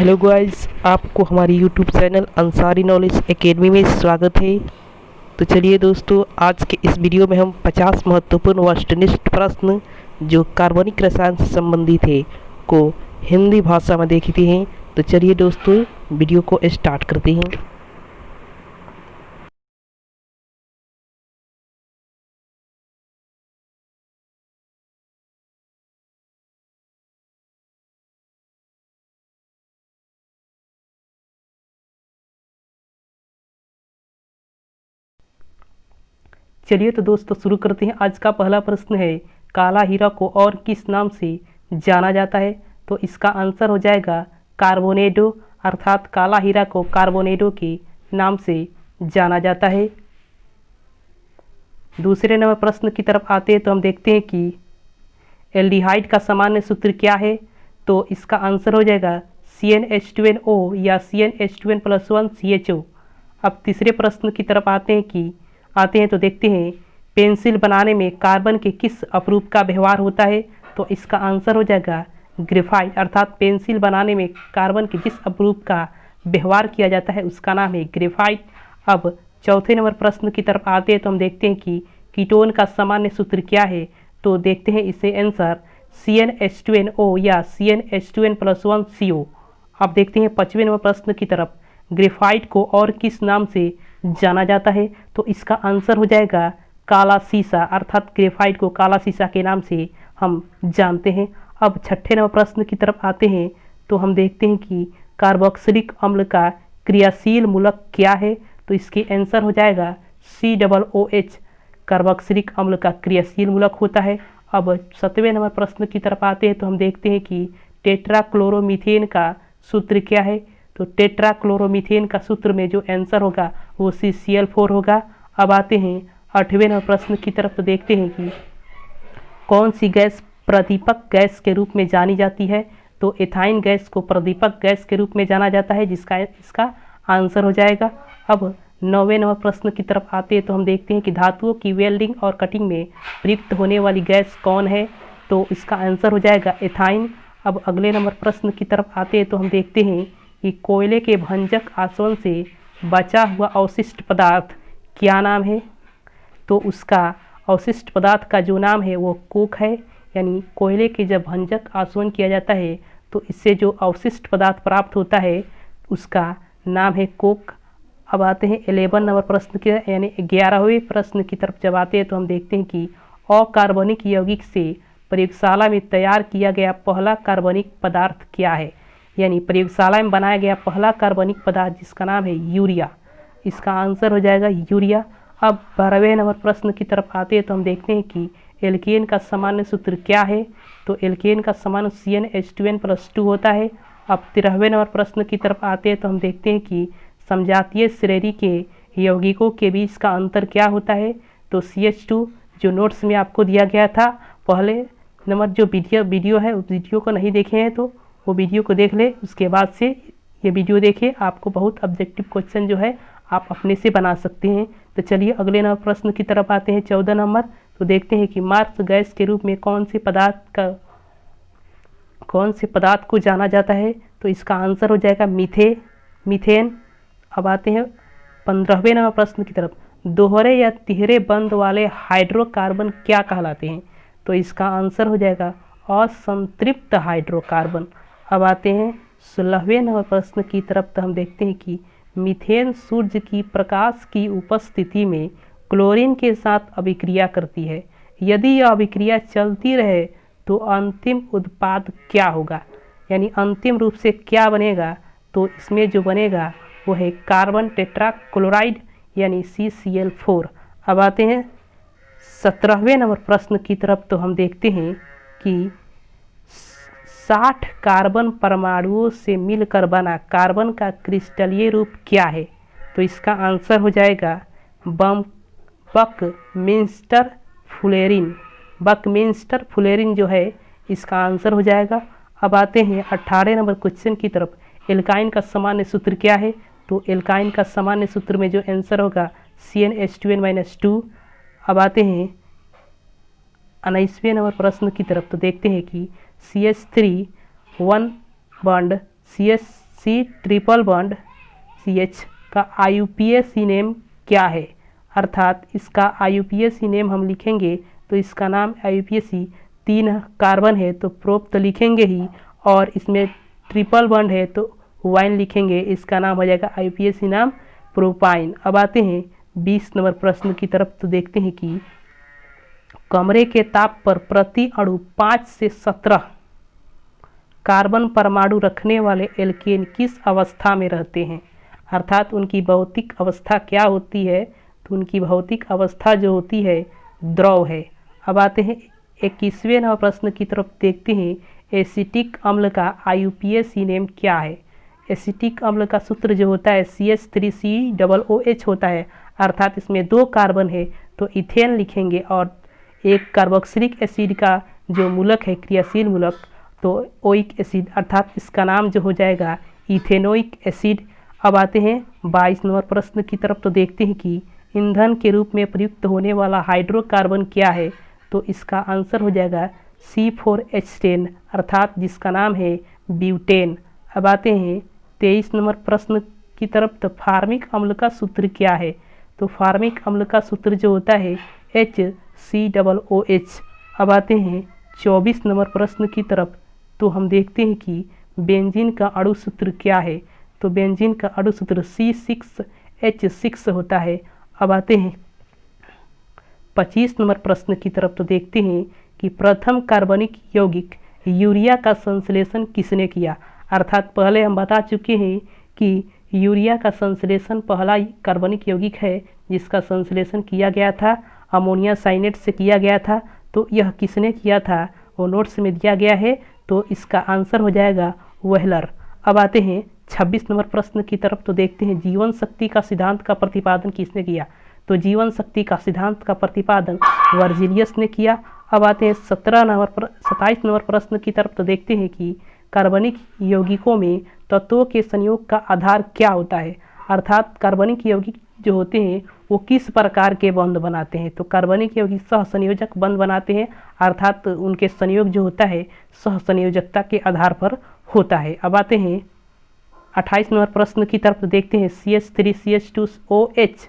Hello guys, आपको हमारी YouTube channel Ansari knowledge academy में स्वागत है। तो चलिए दोस्तों, आज के इस वीडियो में हम 50 महत्वपूर्ण वस्तुनिष्ठ प्रश्न जो कार्बनिक रसायन से संबंधित है को हिंदी भाषा में देखते हैं। तो चलिए दोस्तों, वीडियो को स्टार्ट करते हैं। चलिए तो दोस्तों शुरू करते हैं। आज का पहला प्रश्न है, काला हीरा को और किस नाम से जाना जाता है? तो इसका आंसर हो जाएगा कार्बोनेडो, अर्थात काला हीरा को कार्बोनेडो के नाम से जाना जाता है। दूसरे नंबर प्रश्न की तरफ आते हैं तो हम देखते हैं कि एल्डिहाइड का सामान्य सूत्र क्या है? तो इसका आंसर हो जाएगा CnH2nO या CnH2n+1CHO। अब तीसरे प्रश्न की तरफ आते हैं तो देखते हैं, पेंसिल बनाने में कार्बन के किस अपरूप का व्यवहार होता है? तो इसका आंसर हो जाएगा ग्रेफाइट, अर्थात पेंसिल बनाने में कार्बन के जिस अपरूप का व्यवहार किया जाता है उसका नाम है ग्रेफाइट। अब चौथे नंबर प्रश्न की तरफ आते हैं तो हम देखते हैं कि कीटोन का सामान्य सूत्र क्या है? तो देखते हैं इसे आंसर CnH2nO या CnH2n+1CO। अब देखते हैं पांचवें नंबर प्रश्न की तरफ, ग्रेफाइट को और किस नाम से जाना जाता है? तो इसका आंसर हो जाएगा काला सीसा, अर्थात ग्रेफाइट को काला सीसा के नाम से हम जानते हैं। अब छठे नंबर प्रश्न की तरफ आते हैं तो हम देखते हैं कि कार्बोक्सिलिक अम्ल का क्रियाशील मूलक क्या है? तो इसके आंसर हो जाएगा COOH, कार्बोक्सिलिक अम्ल का क्रियाशील मूलक होता है। अब 7वें नंबर प्रश्न की तरफ आते हैं तो हम देखते हैं कि टेट्राक्लोरोमीथेन का सूत्र क्या है? तो टेट्राक्लोरोमीथेन का सूत्र में जो आंसर होगा वो CCl4 होगा। अब आते हैं 8वें नंबर प्रश्न की तरफ तो देखते हैं कि कौन सी गैस प्रदीपक गैस के रूप में जानी जाती है? तो एथाइन गैस को प्रदीपक गैस के रूप में जाना जाता है, जिसका इसका आंसर हो जाएगा। अब 9वें नंबर प्रश्न की तरफ आते हैं तो हम देखते हैं कि धातुओं की वेल्डिंग और कटिंग में प्रयुक्त होने वाली गैस कौन है? तो इसका आंसर हो जाएगा एथाइन। अब अगले नंबर प्रश्न की तरफ आते हैं तो हम देखते हैं कि कोयले के भंजक आसवन से बचा हुआ अवशिष्ट पदार्थ क्या नाम है? तो उसका अवशिष्ट पदार्थ का जो नाम है वो कोक है। यानी कोयले के जब भंजक आसवन किया जाता है तो इससे जो अवशिष्ट पदार्थ प्राप्त होता है उसका नाम है कोक। अब आते हैं 11 नंबर प्रश्न के यानी 11वें प्रश्न की तरफ जब आते हैं तो हम देखते हैं कि अकार्बनिक यौगिक से प्रयोगशाला में तैयार किया गया पहला कार्बनिक पदार्थ क्या है? यानी प्रयोगशाला में बनाया गया पहला कार्बनिक पदार्थ जिसका नाम है यूरिया, इसका आंसर हो जाएगा यूरिया। अब 12वें नंबर प्रश्न की तरफ आते हैं तो हम देखते हैं कि एल्केन का सामान्य सूत्र क्या है? तो एल्केन का सामान्य CnH2n+2 होता है। अब 13वें नंबर प्रश्न की तरफ आते हैं तो हम देखते हैं कि समजातीय श्रेणी के यौगिकों के बीच का अंतर क्या होता है? तो CH2, जो नोट्स में आपको दिया गया था पहले नंबर जो वीडियो है उस वीडियो को नहीं देखे हैं तो वो वीडियो को देख ले, उसके बाद से ये वीडियो देखिए। आपको बहुत ऑब्जेक्टिव क्वेश्चन जो है आप अपने से बना सकते हैं। तो चलिए अगले नंबर प्रश्न की तरफ आते हैं 14 नंबर। तो देखते हैं कि मार्स गैस के रूप में कौन से पदार्थ को जाना जाता है? तो इसका आंसर हो जाएगा मीथेन। अब आते हैं 15वें नंबर प्रश्न की तरफ, दोहरे या तिहरे बंध वाले हाइड्रोकार्बन क्या कहलाते हैं? तो इसका आंसर हो जाएगा असंतृप्त हाइड्रोकार्बन। अब आते हैं 16वें नंबर प्रश्न की तरफ तो हम देखते हैं कि मीथेन सूर्य की प्रकाश की उपस्थिति में क्लोरीन के साथ अभिक्रिया करती है। यदि यह अभिक्रिया चलती रहे तो अंतिम उत्पाद क्या होगा? यानी अंतिम रूप से क्या बनेगा? तो इसमें जो बनेगा वो है कार्बन टेट्राक्लोराइड यानी CCl4। अब आते हैं 17वें नंबर प्रश्न की तरफ तो हम देखते हैं कि 60 कार्बन परमाणुओं से मिलकर बना कार्बन का क्रिस्टलीय रूप क्या है? तो इसका आंसर हो जाएगा बकमिंस्टर फुलेरिन जो है इसका आंसर हो जाएगा। अब आते हैं 18 नंबर क्वेश्चन की तरफ, एल्काइन का सामान्य सूत्र क्या है? तो एल्काइन का सामान्य सूत्र में जो आंसर होगा CnH2n-2। अब आते हैं 19वें नंबर प्रश्न की तरफ तो देखते हैं कि CH3 1 bond C triple bond CH का IUPAC नेम क्या है, अर्थात इसका IUPAC नेम हम लिखेंगे तो इसका नाम IUPAC 3 कार्बन है तो प्रोप तो लिखेंगे ही, और इसमें ट्रिपल बॉन्ड है तो वाइन लिखेंगे, इसका नाम हो जाएगा IUPAC नाम प्रोपाइन। अब आते हैं 20 नंबर प्रश्न की तरफ, तो देखते हैं कि कमरे के ताप पर प्रति अणु 5 से 17 कार्बन परमाणु रखने वाले एल्केन किस अवस्था में रहते हैं, अर्थात उनकी भौतिक अवस्था क्या होती है, तो उनकी भौतिक अवस्था जो होती है द्रव है। अब आते हैं 21वें नंबर प्रश्न की तरफ, देखते हैं एसिटिक अम्ल का IUPAC नेम क्या है। एसिटिक अम्ल का सूत्र जो होता है CH3COOH होता है, अर्थात इसमें 2 कार्बन है तो इथेन लिखेंगे, और एक कार्बोक्सिलिक एसिड का जो मूलक है क्रियाशील मूलक तो ओइक एसिड, अर्थात इसका नाम जो हो जाएगा इथेनोइक एसिड। अब आते हैं 22 नंबर प्रश्न की तरफ, तो देखते हैं कि ईंधन के रूप में प्रयुक्त होने वाला हाइड्रोकार्बन क्या है, तो इसका आंसर हो जाएगा C4H10, अर्थात जिसका नाम है ब्यूटेन। अब आते हैं 23 नंबर प्रश्न की तरफ, तो फार्मिक अम्ल का सूत्र क्या है, तो फार्मिक अम्ल का सूत्र जो होता है HCOOH। अब आते हैं 24 नंबर प्रश्न की तरफ, तो हम देखते हैं कि बेंजीन का अणु सूत्र क्या है, तो बेंजीन का अणु सूत्र C6H6 होता है। अब आते हैं 25 नंबर प्रश्न की तरफ, तो देखते हैं कि प्रथम कार्बनिक यौगिक यूरिया का संश्लेषण किसने किया, अर्थात पहले हम बता चुके हैं कि यूरिया का संश्लेषण पहला कार्बनिक यौगिक है जिसका संश्लेषण किया गया था अमोनिया साइनेट से किया गया था, तो यह किसने किया था वो नोट्स में दिया गया है, तो इसका आंसर हो जाएगा वेहलर। अब आते हैं 26 नंबर प्रश्न की तरफ, तो देखते हैं जीवन शक्ति का सिद्धांत का प्रतिपादन किसने किया, तो जीवन शक्ति का सिद्धांत का प्रतिपादन वर्जिलियस ने किया। अब आते हैं 27 नंबर प्रश्न की तरफ, तो देखते हैं कि कार्बनिक यौगिकों में तत्वों के संयोग का आधार क्या होता है, अर्थात कार्बनिक यौगिक जो होते हैं वो किस प्रकार के बंध बनाते हैं, तो कार्बनिक यौगिक सहसंयोजक बंध बनाते हैं, अर्थात उनके संयोग जो होता है सहसंयोजकता के आधार पर होता है। अब आते हैं 28 नंबर प्रश्न की तरफ, देखते हैं CH3CH2OH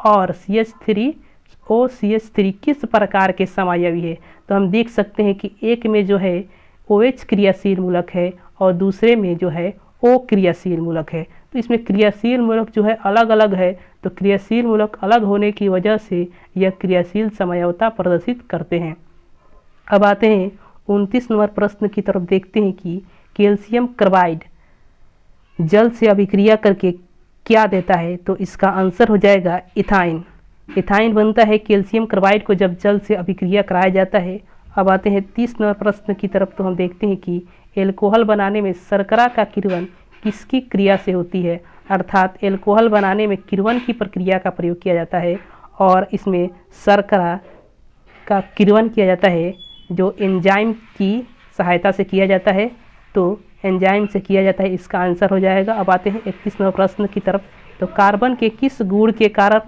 और CH3OCH3 किस प्रकार के समायवी है, तो हम देख सकते हैं कि एक में जो है OH क्रियाशील मूलक है और दूसरे में जो है O क्रियाशील मूलक है, तो इसमें क्रियाशील मूलक जो है अलग अलग है, तो क्रियाशील मूलक अलग होने की वजह से यह क्रियाशील समयवता प्रदर्शित करते हैं। अब आते हैं 29 नंबर प्रश्न की तरफ, देखते हैं कि कैल्शियम कार्बाइड जल से अभिक्रिया करके क्या देता है, तो इसका आंसर हो जाएगा इथाइन। इथाइन बनता है कैल्शियम कार्बाइड को जब जल से अभिक्रिया कराया जाता है। अब आते हैं 30 नंबर प्रश्न की तरफ, तो हम देखते हैं कि एल्कोहल बनाने में शर्करा का किण्वन किसकी क्रिया से होती है, अर्थात एल्कोहल बनाने में किण्वन की प्रक्रिया का प्रयोग किया जाता है और इसमें शर्करा का किण्वन किया जाता है जो एंजाइम की सहायता से किया जाता है, तो एंजाइम से किया जाता है, इसका आंसर हो जाएगा। अब आते हैं 31 नंबर प्रश्न की तरफ, तो कार्बन के किस गुण के कारण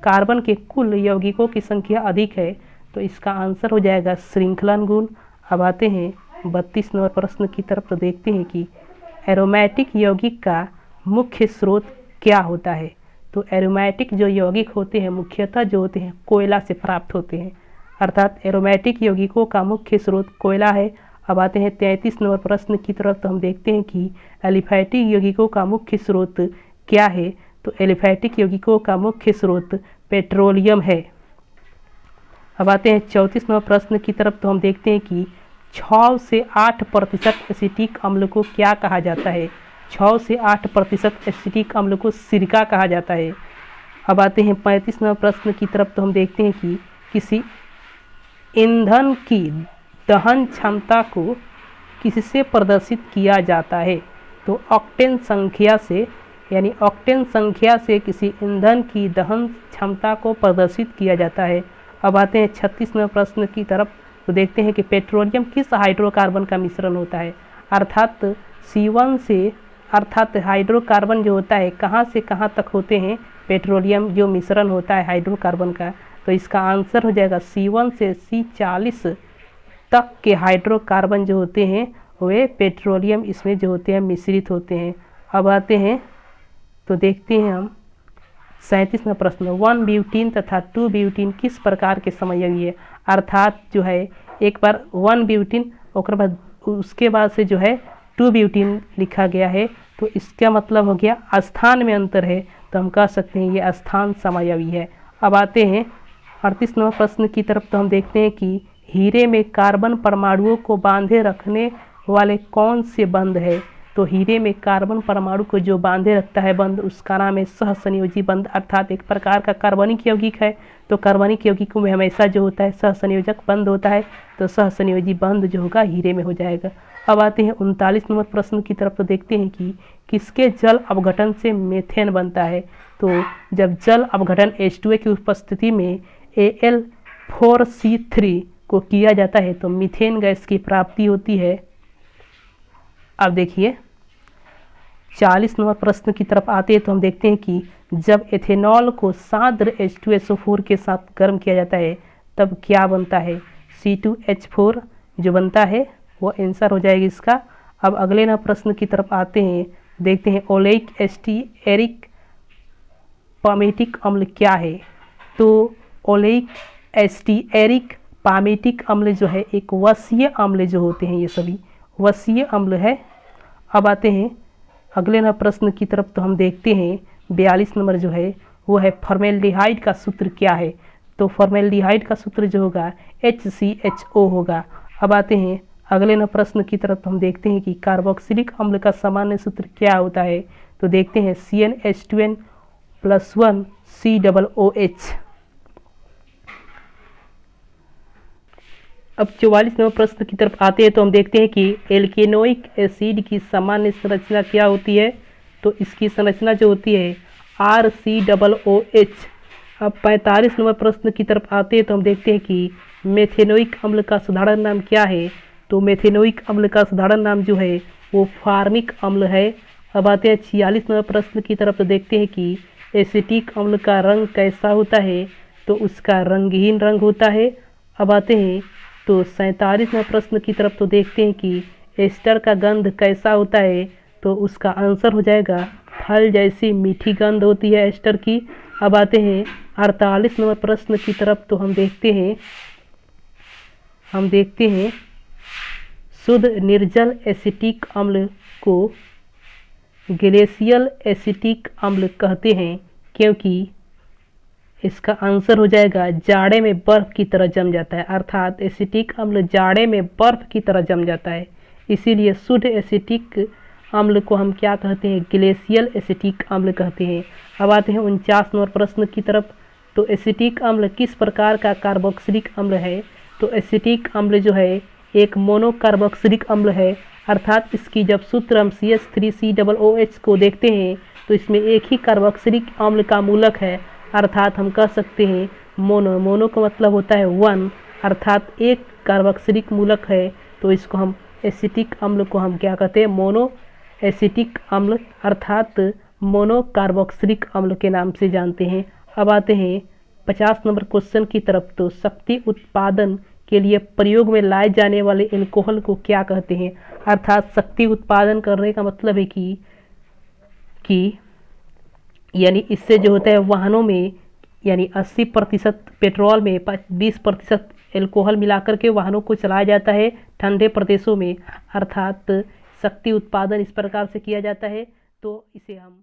कार्बन के कुल यौगिकों की संख्या अधिक है, तो इसका आंसर हो जाएगा श्रृंखलन गुण। अब आते हैं 32 नंबर प्रश्न की तरफ, तो देखते हैं कि एरोमेटिक यौगिक का मुख्य स्रोत क्या होता है, तो एरोमेटिक जो यौगिक होते हैं मुख्यतः जो होते हैं कोयला से प्राप्त होते हैं, अर्थात एरोमेटिक यौगिकों का मुख्य स्रोत कोयला है। अब आते हैं 33 नंबर प्रश्न की तरफ, तो हम देखते हैं कि एलिफैटिक यौगिकों का मुख्य स्रोत क्या है, तो एलिफैटिक यौगिकों का मुख्य स्रोत पेट्रोलियम है। अब आते हैं 34 नंबर प्रश्न की तरफ, तो हम देखते हैं कि 6 से 8% एसिटिक अम्ल को क्या कहा जाता है, 6 से 8% एसिटिक अम्ल को सिरका कहा जाता है। अब आते हैं 35 नंबर प्रश्न की तरफ, तो हम देखते हैं कि किसी ईंधन की दहन क्षमता को किससे प्रदर्शित किया जाता है, तो ऑक्टेन संख्या से, यानी ऑक्टेन संख्या से किसी ईंधन की दहन क्षमता को प्रदर्शित किया जाता है। अब आते हैं 36 नंबर प्रश्न की तरफ, तो देखते हैं कि पेट्रोलियम किस हाइड्रोकार्बन का मिश्रण होता है, अर्थात C1 से, अर्थात हाइड्रोकार्बन जो होता है कहाँ से कहाँ तक होते हैं पेट्रोलियम जो मिश्रण होता है हाइड्रोकार्बन का, तो इसका आंसर हो जाएगा C1 से C40 तक के हाइड्रोकार्बन जो होते हैं वे पेट्रोलियम इसमें जो होते हैं मिश्रित होते हैं। अब आते हैं तो देखते हैं हम 37वां प्रश्न, 1 ब्यूटीन तथा 2 ब्यूटीन किस प्रकार के समयोगी है। अर्थात जो है एक बार 1 ब्यूटीन और बाद उसके बाद से जो है 2 ब्यूटीन लिखा गया है, तो इसका मतलब हो गया स्थान में अंतर है, तो हम कह सकते हैं ये स्थान समयावी है। अब आते हैं 38वां प्रश्न की तरफ, तो हम देखते हैं कि हीरे में कार्बन परमाणुओं को बांधे रखने वाले कौन से बंध है। तो हीरे में कार्बन परमाणु को जो बांधे रखता है बंध, उसका नाम है सहसंयोजी बंध, अर्थात एक प्रकार का कार्बनिक यौगिक है। तो कार्बनिक यौगिकों में हमेशा जो होता है सहसंयोजक बंध होता है, तो सहसंयोजी बंध जो होगा हीरे में हो जाएगा। अब आते हैं 39 नंबर प्रश्न की तरफ, तो देखते हैं कि किसके जल अपघटन से मीथेन बनता है। तो जब जल अपघटन H2A की उपस्थिति में Al4C3 को किया जाता है तो मीथेन गैस की प्राप्ति होती है। अब देखिए 40 नंबर प्रश्न की तरफ आते हैं, तो हम देखते हैं कि जब एथेनॉल को सांद्र H2SO4 के साथ गर्म किया जाता है तब क्या बनता है। C2H4 जो बनता है वो आंसर हो जाएगी इसका। अब अगले ना प्रश्न की तरफ आते हैं, देखते हैं ओलेइक एस्टीएरिक पामेटिक अम्ल क्या है। तो ओलेइक एस्टीएरिक पामेटिक अम्ल जो है एक वसीय अम्ल जो होते हैं, ये सभी वसीय अम्ल है। अब आते हैं अगले ना प्रश्न की तरफ, तो हम देखते हैं 42 नंबर जो है वो है फॉर्मेल्डिहाइड का सूत्र क्या है। तो फॉर्मेल्डिहाइड का सूत्र जो होगा HCHO होगा। अब आते हैं अगले ना प्रश्न की तरफ, तो हम देखते हैं कि कार्बोक्सिलिक अम्ल का सामान्य सूत्र क्या होता है। तो देखते हैं CnH2n+1 COOH। अब 44 नंबर प्रश्न की तरफ आते हैं, तो हम देखते हैं कि एल्केनोइक एसिड की सामान्य संरचना क्या होती है। तो इसकी संरचना जो होती है RCOOH। अब 45 नंबर प्रश्न की तरफ आते हैं, तो हम देखते हैं कि मेथेनोइक अम्ल का साधारण नाम क्या है। तो मेथेनोइक अम्ल का साधारण नाम जो है वो फार्मिक अम्ल है। अब आते हैं 46 नंबर प्रश्न की तरफ, तो देखते हैं कि एसिटिक अम्ल का रंग कैसा होता है। तो उसका रंगहीन रंग होता है। अब आते हैं तो 47 नंबर प्रश्न की तरफ, तो देखते हैं कि एस्टर का गंध कैसा होता है। तो उसका आंसर हो जाएगा फल जैसी मीठी गंध होती है एस्टर की। अब आते हैं 48 नंबर प्रश्न की तरफ, तो हम देखते हैं शुद्ध निर्जल एसिटिक अम्ल को ग्लेशियल एसिटिक अम्ल कहते हैं, क्योंकि इसका आंसर हो जाएगा जाड़े में बर्फ की तरह जम जाता है, अर्थात एसिटिक अम्ल जाड़े में बर्फ की तरह जम जाता है। इसीलिए शुद्ध एसिटिक अम्ल को हम क्या कहते हैं, ग्लेशियल एसिटिक अम्ल कहते हैं। अब आते हैं 49 नंबर प्रश्न की तरफ, तो एसिटिक अम्ल किस प्रकार का कार्बोक्सिलिक अम्ल है। तो एसिटिक अम्ल जो है एक मोनोकार्बोक्सिलिक अम्ल है, अर्थात इसकी जब सूत्र हम CH3COOH को देखते हैं तो इसमें एक ही कार्बोक्सिलिक अम्ल का मूलक है, अर्थात हम कह सकते हैं मोनो का मतलब होता है 1, अर्थात एक कार्बोक्सिलिक मूलक है। तो इसको हम एसिटिक अम्ल को हम क्या कहते हैं, मोनो एसिटिक अम्ल अर्थात मोनोकार्बोक्सिलिक अम्ल के नाम से जानते हैं। अब आते हैं 50 नंबर क्वेश्चन की तरफ, तो शक्ति उत्पादन के लिए प्रयोग में लाए जाने वाले एल्कोहल को क्या कहते हैं। अर्थात शक्ति उत्पादन करने का मतलब है कि यानी इससे जो होता है वाहनों में यानी 80% पेट्रोल में 20% एल्कोहल मिलाकर के वाहनों को चलाया जाता है ठंडे प्रदेशों में, अर्थात शक्ति उत्पादन इस प्रकार से किया जाता है। तो इसे हम